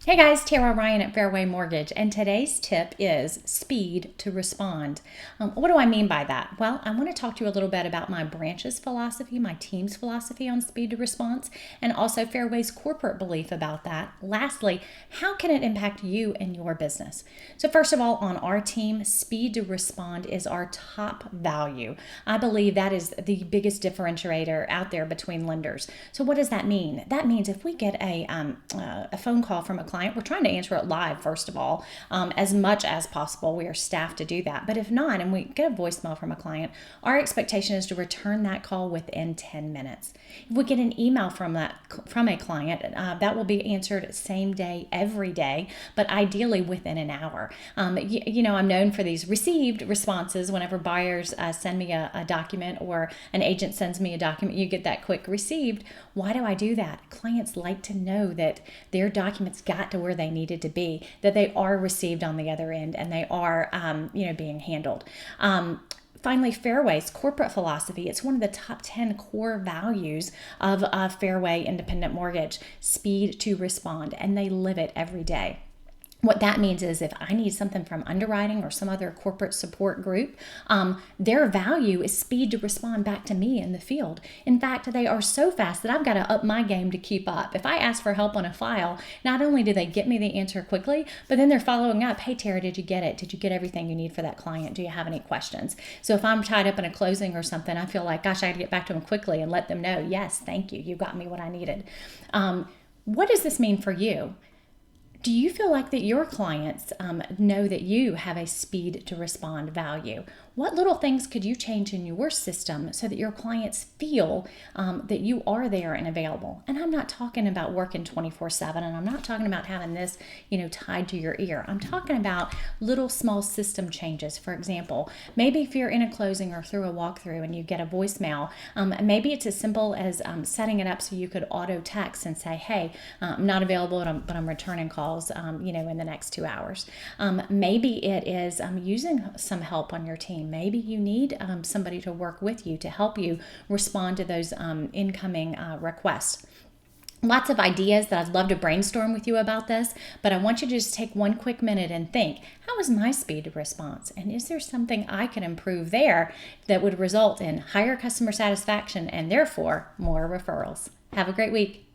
Hey guys, Tara Ryan at Fairway Mortgage, and today's tip is speed to respond. What do I mean by that? Well, I want to talk to you a little bit about my branch's philosophy, my team's philosophy on speed to response, and also Fairway's corporate belief about that. Lastly, how can it impact you and your business? So, first of all, on our team, speed to respond is our top value. I believe that is the biggest differentiator out there between lenders. So, what does that mean? That means if we get a phone call from a client, we're trying to answer it live, first of all, as much as possible. We are staffed to do that. But if not, and we get a voicemail from a client, our expectation is to return that call within 10 minutes. If we get an email from a client, that will be answered same day, every day, but ideally within an hour. I'm known for these received responses. Whenever buyers send me a document or an agent sends me a document, you get that quick received. Why do I do that? Clients like to know that their documents got to where they needed to be, that they are received on the other end, and they are, being handled. Finally, Fairway's corporate philosophy. It's one of the top 10 core values of Fairway Independent Mortgage, speed to respond, and they live it every day. What that means is if I need something from underwriting or some other corporate support group, their value is speed to respond back to me in the field. In fact, they are so fast that I've got to up my game to keep up. If I ask for help on a file, not only do they get me the answer quickly, but then they're following up. Hey, Tara, did you get it? Did you get everything you need for that client? Do you have any questions? So if I'm tied up in a closing or something, I feel like, gosh, I got to get back to them quickly and let them know, yes, thank you. You got me what I needed. What does this mean for you? Do you feel like that your clients know that you have a speed to respond value? What little things could you change in your system so that your clients feel that you are there and available? And I'm not talking about working 24/7, and I'm not talking about having this, tied to your ear. I'm talking about little small system changes. For example, maybe if you're in a closing or through a walkthrough and you get a voicemail, maybe it's as simple as setting it up so you could auto text and say, hey, I'm not available, but I'm returning calls, in the next 2 hours. Maybe it is using some help on your team. Maybe you need somebody to work with you to help you respond to those incoming requests. Lots of ideas that I'd love to brainstorm with you about this, but I want you to just take one quick minute and think, how is my speed of response? And is there something I can improve there that would result in higher customer satisfaction and therefore more referrals? Have a great week.